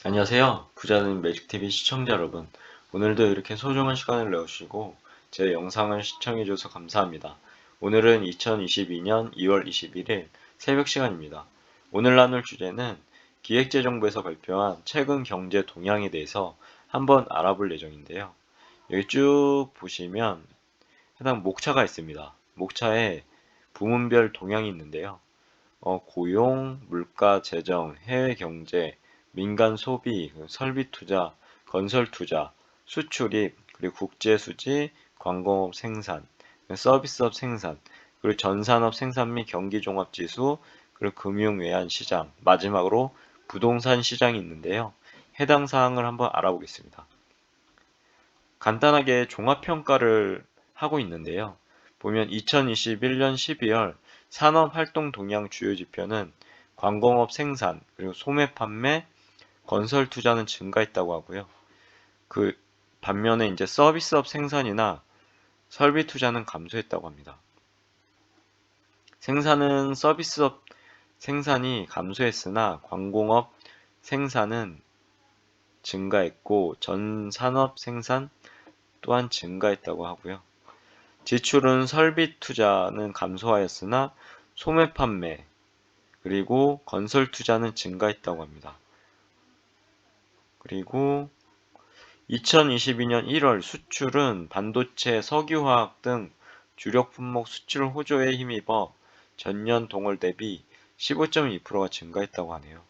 안녕하세요. 부자는 매직TV 시청자 여러분. 오늘도 이렇게 소중한 시간을 내주시고 제 영상을 시청해주셔서 감사합니다. 오늘은 2022년 2월 21일 새벽 시간입니다. 오늘 나눌 주제는 기획재정부에서 발표한 최근 경제 동향에 대해서 한번 알아볼 예정인데요. 여기 쭉 보시면 해당 목차가 있습니다. 목차에 부문별 동향이 있는데요. 고용, 물가, 재정, 해외 경제, 민간 소비, 설비 투자, 건설 투자, 수출입, 그리고 국제 수지, 관공업 생산, 서비스업 생산, 그리고 전산업 생산 및 경기 종합 지수, 그리고 금융 외환 시장, 마지막으로 부동산 시장이 있는데요. 해당 사항을 한번 알아보겠습니다. 간단하게 종합평가를 하고 있는데요. 보면 2021년 12월 산업활동 동향 주요 지표는 관공업 생산, 그리고 소매 판매, 건설 투자는 증가했다고 하고요. 그 반면에 이제 서비스업 생산이나 설비 투자는 감소했다고 합니다. 생산은 서비스업 생산이 감소했으나 관공업 생산은 증가했고 전 산업 생산 또한 증가했다고 하고요. 지출은 설비 투자는 감소하였으나 소매 판매 그리고 건설 투자는 증가했다고 합니다. 그리고 2022년 1월 수출은 반도체, 석유화학 등 주력 품목 수출 호조에 힘입어 전년 동월 대비 15.2%가 증가했다고 하네요.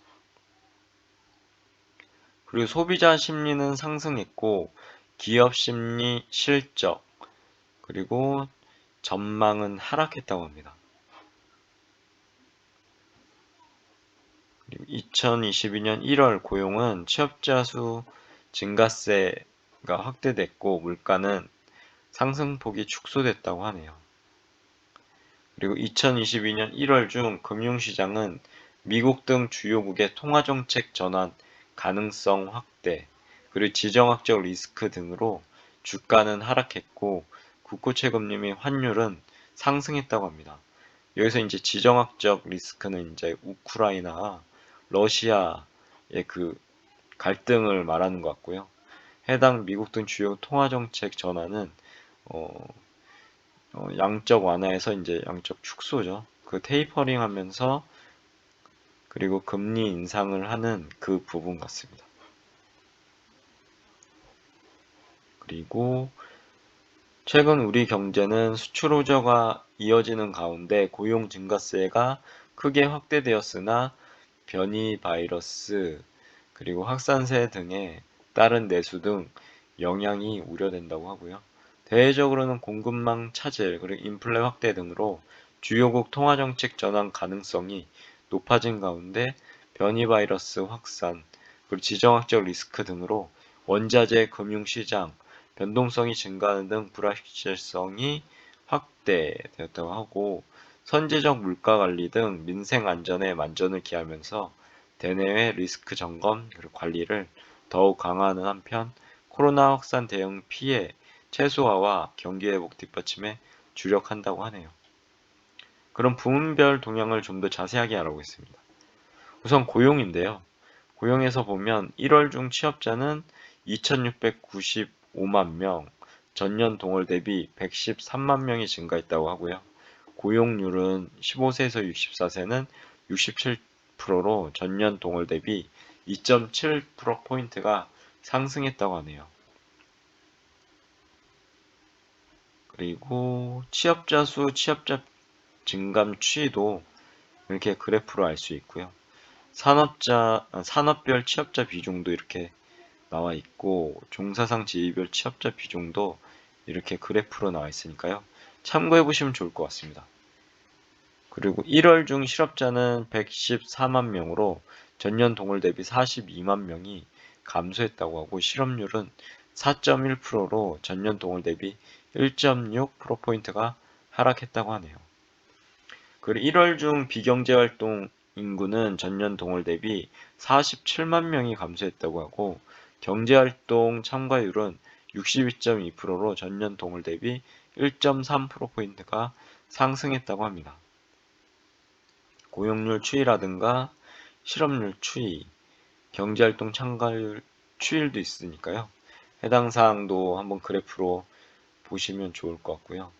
그리고 소비자 심리는 상승했고 기업 심리, 실적, 그리고 전망은 하락했다고 합니다. 2022년 1월 고용은 취업자 수 증가세가 확대됐고 물가는 상승폭이 축소됐다고 하네요. 그리고 2022년 1월 중 금융시장은 미국 등 주요국의 통화정책 전환 가능성 확대, 그리고 지정학적 리스크 등으로 주가는 하락했고 국고채 금리 및 환율은 상승했다고 합니다. 여기서 이제 지정학적 리스크는 이제 우크라이나, 러시아의 그 갈등을 말하는 것 같고요. 해당 미국 등 주요 통화정책 전환은 어, 양적 완화에서 이제 양적 축소죠. 그 테이퍼링 하면서 그리고 금리 인상을 하는 그 부분 같습니다. 그리고 최근 우리 경제는 수출 호조가 이어지는 가운데 고용 증가세가 크게 확대되었으나 변이 바이러스 그리고 확산세 등에 따른 내수 등 영향이 우려된다고 하고요. 대외적으로는 공급망 차질 그리고 인플레 확대 등으로 주요국 통화정책 전환 가능성이 높아진 가운데 변이 바이러스 확산 그리고 지정학적 리스크 등으로 원자재 금융시장 변동성이 증가하는 등 불확실성이 확대되었다고 하고 선제적 물가 관리 등 민생 안전에 만전을 기하면서 대내외 리스크 점검 그리고 관리를 더욱 강화하는 한편 코로나 확산 대응 피해 최소화와 경기 회복 뒷받침에 주력한다고 하네요. 그럼 부문별 동향을 좀 더 자세하게 알아보겠습니다. 우선 고용인데요. 고용에서 보면 1월 중 취업자는 2,695만 명, 전년 동월 대비 113만 명이 증가했다고 하고요. 고용률은 15세에서 64세는 67%로 전년 동월 대비 2.7%포인트가 상승했다고 하네요. 그리고 취업자 수, 취업자 증감 추이도 이렇게 그래프로 알 수 있고요. 산업별 취업자 비중도 이렇게 나와 있고, 종사상 지위별 취업자 비중도 이렇게 그래프로 나와 있으니까요. 참고해 보시면 좋을 것 같습니다. 그리고 1월 중 실업자는 114만 명으로 전년 동월 대비 42만 명이 감소했다고 하고 실업률은 4.1%로 전년 동월 대비 1.6%포인트가 하락했다고 하네요. 그리고 1월 중 비경제활동 인구는 전년 동월 대비 47만 명이 감소했다고 하고 경제활동 참가율은 62.2%로 전년 동월 대비 1.3%포인트가 상승했다고 합니다. 고용률 추이라든가 실업률 추이, 경제활동 참가율 추이도 있으니까요. 해당 사항도 한번 그래프로 보시면 좋을 것 같고요.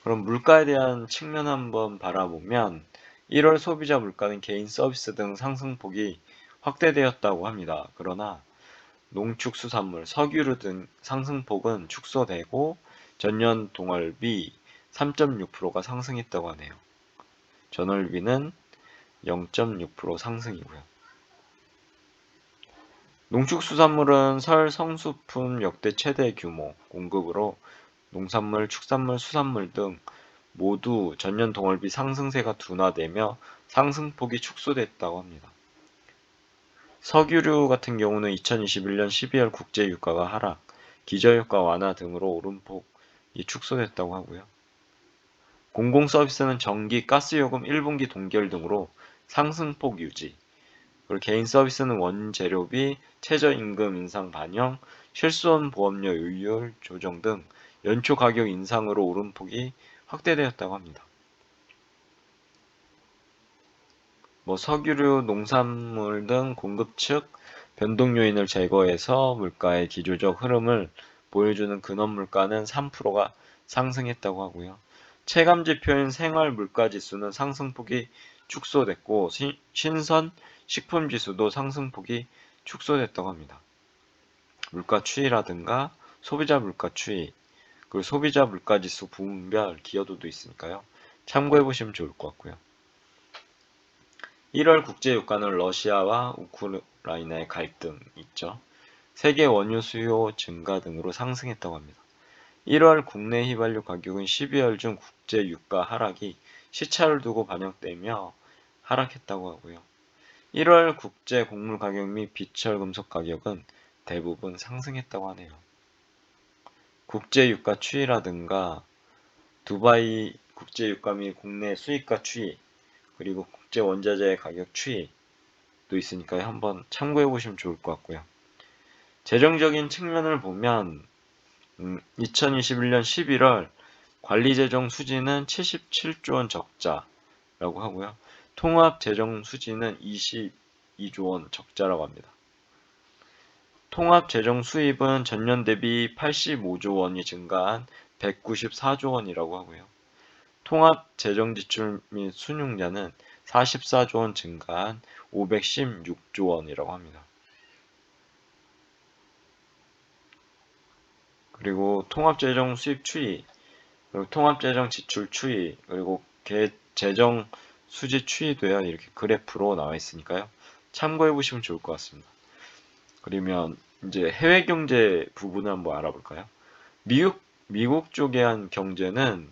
그럼 물가에 대한 측면 한번 바라보면 1월 소비자 물가는 개인 서비스 등 상승폭이 확대되었다고 합니다. 그러나 농축수산물, 석유류 등 상승폭은 축소되고 전년 동월비 3.6%가 상승했다고 하네요. 전월비는 0.6% 상승이고요. 농축수산물은 설 성수품 역대 최대 규모 공급으로 농산물, 축산물, 수산물 등 모두 전년 동월비 상승세가 둔화되며 상승폭이 축소됐다고 합니다. 석유류 같은 경우는 2021년 12월 국제유가가 하락, 기저효과 완화 등으로 오름폭이 축소됐다고 하고요. 공공서비스는 전기, 가스요금 1분기 동결 등으로 상승폭 유지, 그리고 개인 서비스는 원재료비, 최저임금 인상 반영, 실손 보험료 요율 조정 등 연초 가격 인상으로 오름폭이 확대되었다고 합니다. 석유류, 농산물 등 공급 측 변동 요인을 제거해서 물가의 기조적 흐름을 보여주는 근원 물가는 3%가 상승했다고 하고요. 체감 지표인 생활 물가 지수는 상승폭이 축소됐고 신선 식품 지수도 상승폭이 축소됐다고 합니다. 물가 추이라든가 소비자 물가 추이, 그리고 소비자 물가 지수 부문별 기여도도 있으니까요. 참고해 보시면 좋을 것 같고요. 1월 국제유가는 러시아와 우크라이나의 갈등 있죠. 세계 원유 수요 증가 등으로 상승했다고 합니다. 1월 국내 휘발유 가격은 12월 중 국제유가 하락이 시차를 두고 반영되며 하락했다고 하고요. 1월 국제 곡물 가격 및 비철 금속 가격은 대부분 상승했다고 하네요. 국제유가 추이라든가 두바이 국제유가 및 국내 수입가 추이, 그리고 국제 원자재 가격 추이도 있으니까요. 한번 참고해 보시면 좋을 것 같고요. 재정적인 측면을 보면 2021년 11월 관리재정 수지는 77조 원 적자라고 하고요. 통합재정 수지는 22조 원 적자라고 합니다. 통합재정 수입은 전년 대비 85조 원이 증가한 194조 원이라고 하고요. 통합재정지출 및 순융자는 44조 원 증가한 516조 원이라고 합니다. 그리고 통합재정 수입 추이, 그리고 통합재정 지출 추이, 그리고 재정 수지 추이도요. 이렇게 그래프로 나와 있으니까요. 참고해 보시면 좋을 것 같습니다. 그러면 이제 해외 경제 부분을 한번 알아볼까요? 미국 쪽의 한 경제는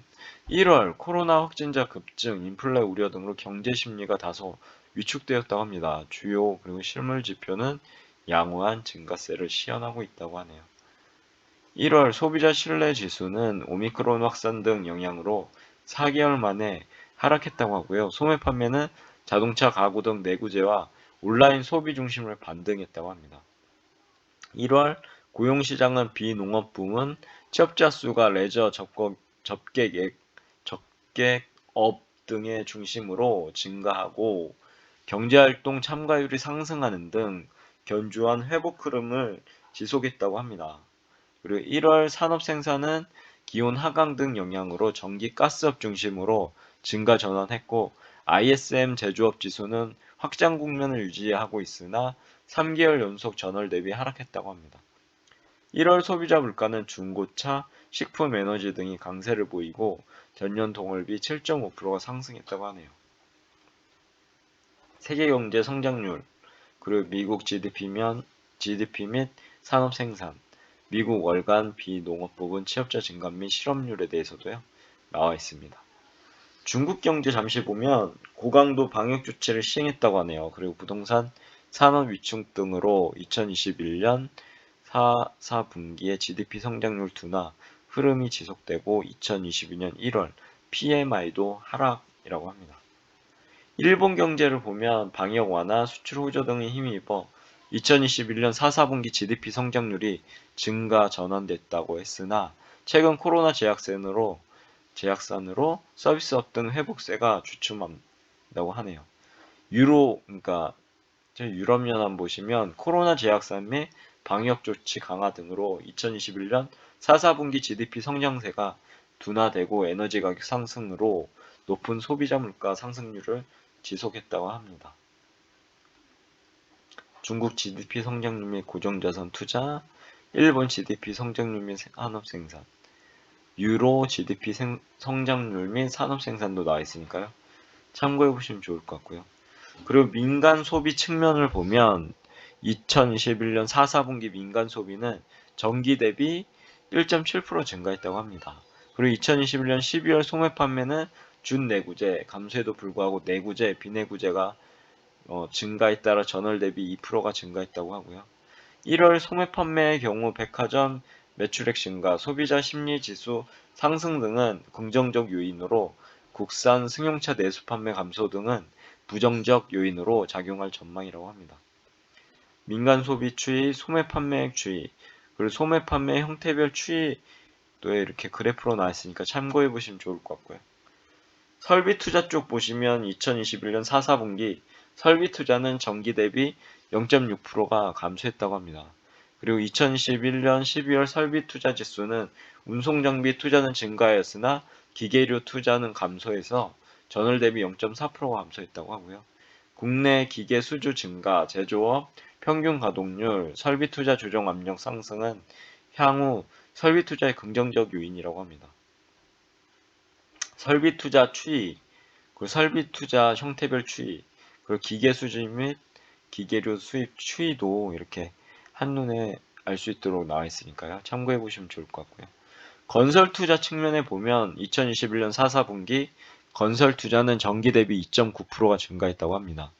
1월 코로나 확진자 급증, 인플레 우려 등으로 경제 심리가 다소 위축되었다고 합니다. 주요 그리고 실물 지표는 양호한 증가세를 시현하고 있다고 하네요. 1월 소비자 신뢰 지수는 오미크론 확산 등 영향으로 4개월 만에 하락했다고 하고요. 소매 판매는 자동차, 가구 등 내구재와 온라인 소비 중심을 반등했다고 합니다. 1월 고용시장은 비농업 부문, 취업자 수가 레저, 접객업 등의 중심으로 증가하고 경제활동 참가율이 상승하는 등 견조한 회복 흐름을 지속했다고 합니다. 그리고 1월 산업생산은 기온 하강 등 영향으로 전기 가스업 중심으로 증가 전환했고 ISM 제조업 지수는 확장 국면을 유지하고 있으나 3개월 연속 전월 대비 하락했다고 합니다. 1월 소비자 물가는 중고차, 식품, 에너지 등이 강세를 보이고 전년 동월비 7.5%가 상승했다고 하네요. 세계 경제 성장률, 그리고 미국 GDP 및 산업 생산, 미국 월간 비농업 부분 취업자 증감 및 실업률에 대해서도요, 나와 있습니다. 중국 경제 잠시 보면 고강도 방역 조치를 시행했다고 하네요. 그리고 부동산, 산업 위축 등으로 2021년 4분기에 GDP 성장률 둔화 흐름이 지속되고 2022년 1월 PMI도 하락이라고 합니다. 일본 경제를 보면 방역 완화, 수출 호조 등에 힘입어 2021년 4분기 GDP 성장률이 증가 전환됐다고 했으나 최근 코로나 제약산으로 서비스업 등 회복세가 주춤한다고 하네요. 그러니까 유럽연합 보시면 코로나 재확산 및 방역조치 강화 등으로 2021년 4분기 GDP 성장세가 둔화되고 에너지 가격 상승으로 높은 소비자 물가 상승률을 지속했다고 합니다. 중국 GDP 성장률 및 고정자산 투자, 일본 GDP 성장률 및 산업생산, 유로 GDP 성장률 및 산업생산도 나와 있으니까요. 참고해 보시면 좋을 것 같고요. 그리고 민간 소비 측면을 보면 2021년 4분기 민간 소비는 전기 대비 1.7% 증가했다고 합니다. 그리고 2021년 12월 소매 판매는 준내구재 감소에도 불구하고 내구재, 비내구재가 증가에 따라 전월 대비 2%가 증가했다고 하고요. 1월 소매 판매의 경우 백화점 매출액 증가, 소비자 심리 지수 상승 등은 긍정적 요인으로 국산 승용차 내수 판매 감소 등은 부정적 요인으로 작용할 전망이라고 합니다. 민간 소비 추이, 소매 판매액 추이, 그리고 소매 판매 형태별 추이도 이렇게 그래프로 나와 있으니까 참고해 보시면 좋을 것 같고요. 설비 투자 쪽 보시면 2021년 4분기 설비 투자는 전기 대비 0.6%가 감소했다고 합니다. 그리고 2021년 12월 설비 투자 지수는 운송 장비 투자는 증가하였으나 기계료 투자는 감소해서 전월 대비 0.4%가 감소했다고 하고요. 국내 기계 수주 증가, 제조업 평균 가동률, 설비 투자 조정 압력 상승은 향후 설비 투자의 긍정적 요인이라고 합니다. 설비 투자 추이, 그리고 설비 투자 형태별 추이, 그리고 기계 수주 및 기계료 수입 추이도 이렇게 한눈에 알 수 있도록 나와 있으니까요. 참고해 보시면 좋을 것 같고요. 건설 투자 측면에 보면 2021년 4분기 건설 투자는 전기 대비 2.9%가 증가했다고 합니다.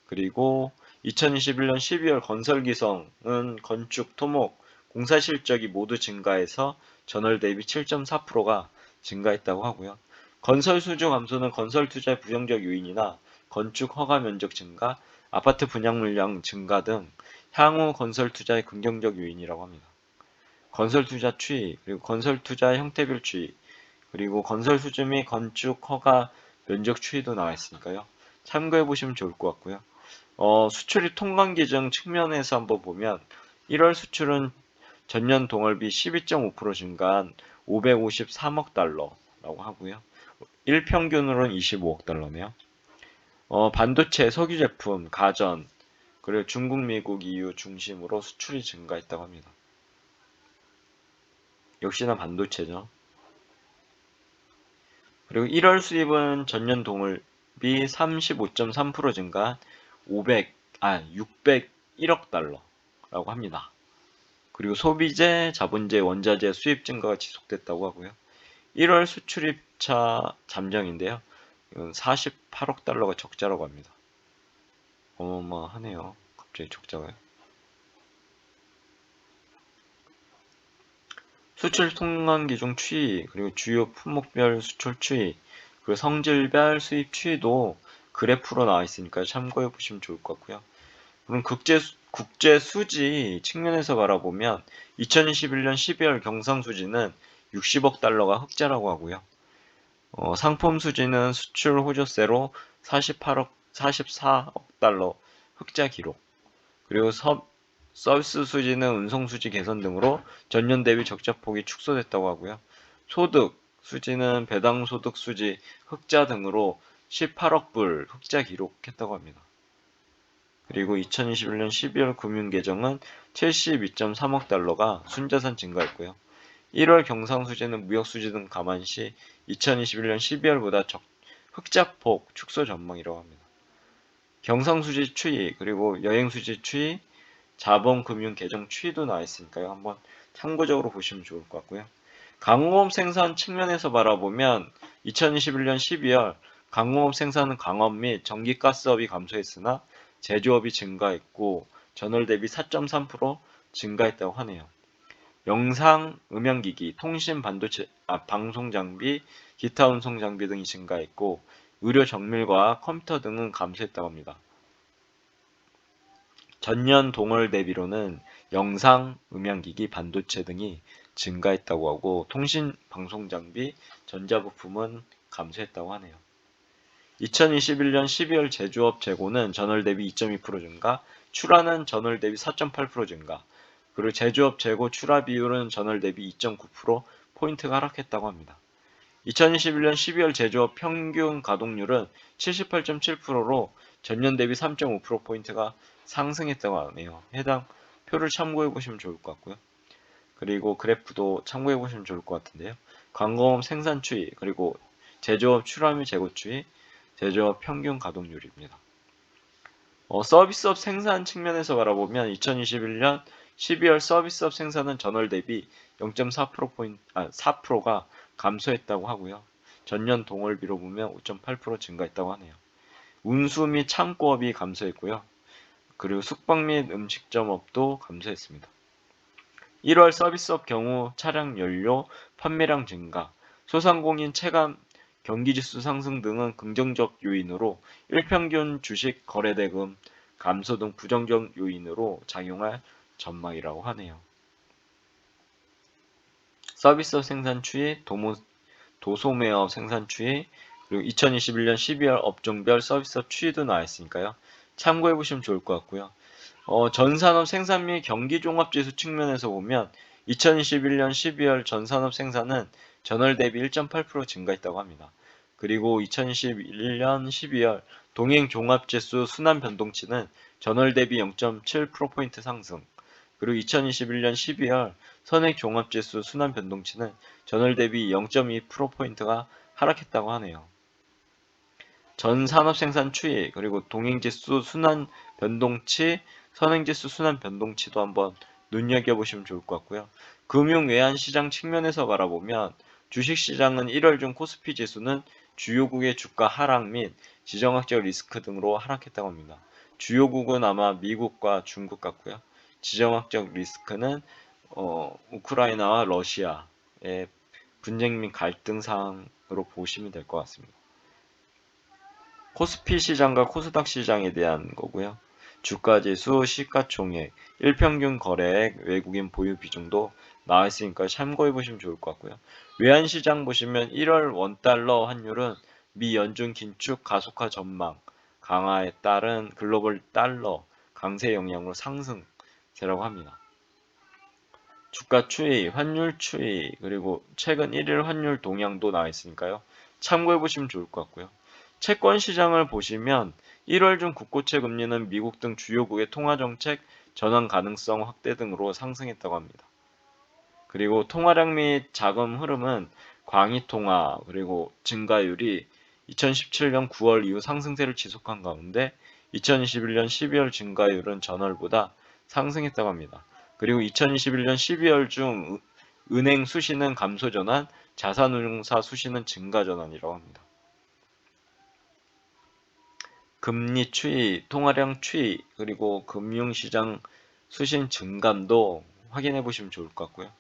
그리고 2021년 12월 건설 기성은 건축, 토목, 공사 실적이 모두 증가해서 전월 대비 7.4%가 증가했다고 하고요. 건설 수주 감소는 건설 투자의 부정적 요인이나 건축 허가 면적 증가, 아파트 분양 물량 증가 등 향후 건설 투자의 긍정적 요인이라고 합니다. 건설 투자 추이, 그리고 건설 투자 형태별 추이, 그리고 건설 수주 및 건축 허가 면적 추이도 나와 있으니까요. 참고해 보시면 좋을 것 같고요. 수출입 통관 기정 측면에서 한번 보면 1월 수출은 전년 동월비 12.5% 증가한 553억 달러라고 하고요. 일평균으로는 25억 달러네요. 반도체, 석유 제품, 가전, 그리고 중국, 미국, EU 중심으로 수출이 증가했다고 합니다. 역시나 반도체죠. 그리고 1월 수입은 전년 동월비 35.3% 증가한 601억 달러라고 합니다. 그리고 소비재, 자본재, 원자재 수입 증가가 지속됐다고 하고요. 1월 수출입차 잠정인데요. 이건 48억 달러가 적자라고 합니다. 어마어마하네요. 갑자기 적자가요. 수출 통관 기준 추이, 그리고 주요 품목별 수출 추이, 그리고 성질별 수입 추이도 그래프로 나와 있으니까 참고해 보시면 좋을 것 같고요. 그럼 국제 수지 측면에서 바라보면 2021년 12월 경상 수지는 60억 달러가 흑자라고 하고요. 상품 수지는 수출 호조세로 44억 달러 흑자 기록. 그리고 서비스 수지는 운송 수지 개선 등으로 전년 대비 적자폭이 축소됐다고 하고요. 소득 수지는 배당 소득 수지 흑자 등으로 18억 불 흑자 기록했다고 합니다. 그리고 2021년 12월 금융계정은 72.3억 달러가 순자산 증가했고요. 1월 경상수지는 무역수지 등 감안시 2021년 12월보다 흑자폭 축소 전망이라고 합니다. 경상수지 추이, 그리고 여행수지 추이, 자본금융계정 추이도 나와 있으니까요. 한번 참고적으로 보시면 좋을 것 같고요. 강공업 생산 측면에서 바라보면 2021년 12월 강공업 생산은 광업 및 전기가스업이 감소했으나 제조업이 증가했고 전월 대비 4.3% 증가했다고 하네요. 영상, 음향기기, 통신, 반도체, 방송장비, 기타 운송장비 등이 증가했고 의료 정밀과 컴퓨터 등은 감소했다고 합니다. 전년 동월 대비로는 영상, 음향기기, 반도체 등이 증가했다고 하고 통신, 방송장비, 전자부품은 감소했다고 하네요. 2021년 12월 제조업 재고는 전월 대비 2.2% 증가, 출하는 전월 대비 4.8% 증가, 그리고 제조업 재고 출하 비율은 전월 대비 2.9%포인트가 하락했다고 합니다. 2021년 12월 제조업 평균 가동률은 78.7%로 전년 대비 3.5%포인트가 상승했다고 하네요. 해당 표를 참고해 보시면 좋을 것 같고요. 그리고 그래프도 참고해 보시면 좋을 것 같은데요. 광공업 생산 추이, 그리고 제조업 출하 및 재고 추이, 제조업 평균 가동률입니다. 서비스업 생산 측면에서 바라보면 2021년 12월 서비스업 생산은 전월 대비 4%가 감소했다고 하고요. 전년 동월비로 보면 5.8% 증가했다고 하네요. 운수 및 창고업이 감소했고요. 그리고 숙박 및 음식점업도 감소했습니다. 1월 서비스업 경우 차량 연료 판매량 증가, 소상공인 체감 경기지수 상승 등은 긍정적 요인으로 일평균 주식 거래대금 감소 등 부정적 요인으로 작용할 전망이라고 하네요. 서비스업 생산 추이, 도소매업 생산 추이, 그리고 2021년 12월 업종별 서비스업 추이도 나와 있으니까요. 참고해 보시면 좋을 것 같고요. 전산업 생산 및 경기종합지수 측면에서 보면 2021년 12월 전산업 생산은 전월 대비 1.8% 증가했다고 합니다. 그리고 2021년 12월 동행종합지수 순환변동치는 전월 대비 0.7%포인트 상승, 그리고 2021년 12월 선행종합지수 순환변동치는 전월 대비 0.2%포인트가 하락했다고 하네요. 전 산업 생산 추이, 그리고 동행지수 순환 변동치, 선행지수 순환 변동치도 한번 눈여겨보시면 좋을 것 같고요. 금융 외환 시장 측면에서 바라보면 주식시장은 1월 중 코스피 지수는 주요국의 주가 하락 및 지정학적 리스크 등으로 하락했다고 합니다. 주요국은 아마 미국과 중국 같고요. 지정학적 리스크는 우크라이나와 러시아의 분쟁 및 갈등 사항으로 보시면 될 것 같습니다. 코스피 시장과 코스닥 시장에 대한 거고요. 주가지수, 시가총액, 일평균 거래액, 외국인 보유 비중도 나와 있으니까 참고해 보시면 좋을 것 같고요. 외환시장 보시면 1월 원달러 환율은 미 연준 긴축 가속화 전망 강화에 따른 글로벌 달러 강세 영향으로 상승세라고 합니다. 주가 추이, 환율 추이, 그리고 최근 1일 환율 동향도 나와 있으니까요. 참고해 보시면 좋을 것 같고요. 채권 시장을 보시면 1월 중 국고채 금리는 미국 등 주요국의 통화정책 전환 가능성 확대 등으로 상승했다고 합니다. 그리고 통화량 및 자금 흐름은 광의통화 그리고 증가율이 2017년 9월 이후 상승세를 지속한 가운데 2021년 12월 증가율은 전월보다 상승했다고 합니다. 그리고 2021년 12월 중 은행 수시는 감소 전환, 자산운용사 수시는 증가 전환이라고 합니다. 금리 추이, 통화량 추이, 그리고 금융시장 수신 증감도 확인해 보시면 좋을 것 같고요.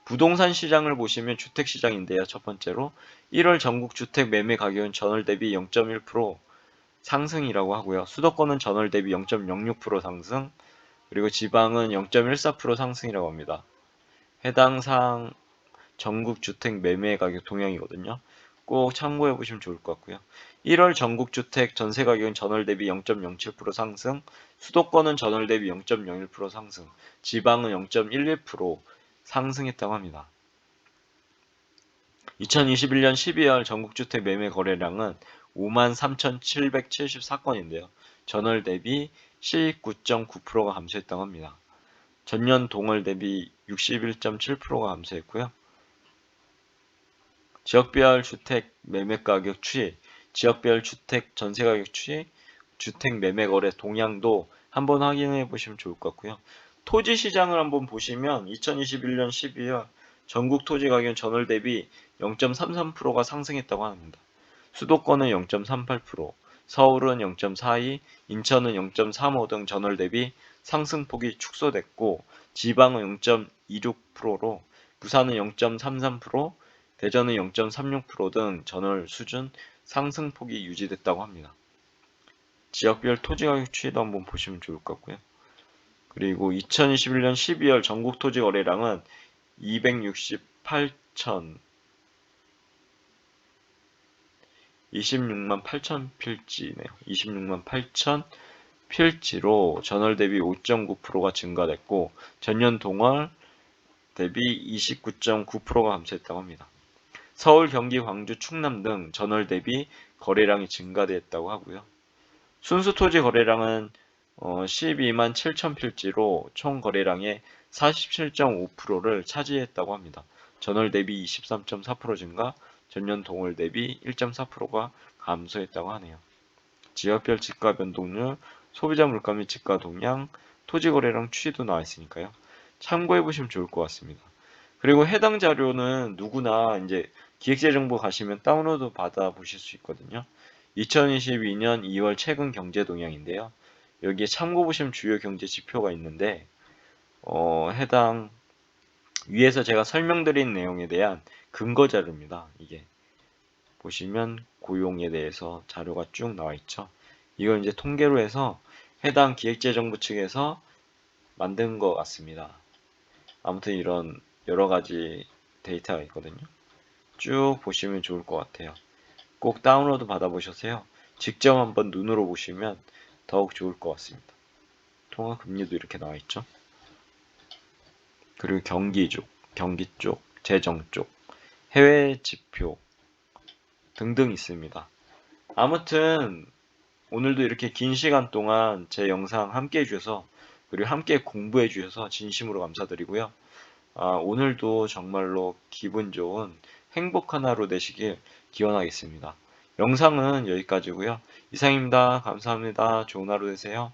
부동산 시장을 보시면 주택시장인데요. 첫 번째로 1월 전국 주택 매매 가격은 전월 대비 0.1% 상승이라고 하고요. 수도권은 전월 대비 0.06% 상승, 그리고 지방은 0.14% 상승이라고 합니다. 해당 사항 전국 주택 매매 가격 동향이거든요. 꼭 참고해 보시면 좋을 것 같고요. 1월 전국 주택 전세 가격은 전월 대비 0.07% 상승, 수도권은 전월 대비 0.01% 상승, 지방은 0.11% 상승했다고 합니다. 2021년 12월 전국주택 매매 거래량은 53,774건인데요. 전월 대비 19.9%가 감소했다고 합니다. 전년 동월 대비 61.7%가 감소했고요. 지역별 주택 매매 가격 추이, 지역별 주택 전세 가격 추이, 주택 매매 거래 동향도 한번 확인해 보시면 좋을 것 같고요. 토지 시장을 한번 보시면 2021년 12월 전국 토지 가격은 전월 대비 0.33%가 상승했다고 합니다. 수도권은 0.38%, 서울은 0.42, 인천은 0.35 등 전월 대비 상승폭이 축소됐고 지방은 0.26%로 부산은 0.33%, 대전은 0.36% 등 전월 수준 상승폭이 유지됐다고 합니다. 지역별 토지가격 추이도 한번 보시면 좋을 것 같고요. 그리고 2021년 12월 전국 토지 거래량은 268천 26만 8천 필지네요. 26만 8천 필지로 전월 대비 5.9%가 증가됐고 전년 동월 대비 29.9%가 감소했다고 합니다. 서울, 경기, 광주, 충남 등 전월 대비 거래량이 증가됐다고 하고요. 순수 토지 거래량은 12만 7천 필지로 총 거래량의 47.5%를 차지했다고 합니다. 전월 대비 23.4% 증가, 전년 동월 대비 1.4%가 감소했다고 하네요. 지역별 지가 변동률, 소비자 물가 및 지가 동향, 토지 거래량 추이도 나와 있으니까요. 참고해 보시면 좋을 것 같습니다. 그리고 해당 자료는 누구나 이제 기획재정부 가시면 다운로드 받아 보실 수 있거든요. 2022년 2월 최근 경제 동향인데요. 여기에 참고 보시면 주요 경제 지표가 있는데 해당 위에서 제가 설명드린 내용에 대한 근거 자료입니다. 이게 보시면 고용에 대해서 자료가 쭉 나와 있죠. 이걸 이제 통계로 해서 해당 기획재정부 측에서 만든 것 같습니다. 아무튼 이런 여러 가지 데이터가 있거든요. 쭉 보시면 좋을 것 같아요. 꼭 다운로드 받아보셔서요. 직접 한번 눈으로 보시면 더욱 좋을 것 같습니다. 통화금리도 이렇게 나와 있죠. 그리고 경기 쪽, 재정 쪽, 해외 지표 등등 있습니다. 아무튼 오늘도 이렇게 긴 시간 동안 제 영상 함께 해주셔서 그리고 함께 공부해 주셔서 진심으로 감사드리고요. 오늘도 정말로 기분 좋은 행복한 하루 되시길 기원하겠습니다. 영상은 여기까지고요. 이상입니다. 감사합니다. 좋은 하루 되세요.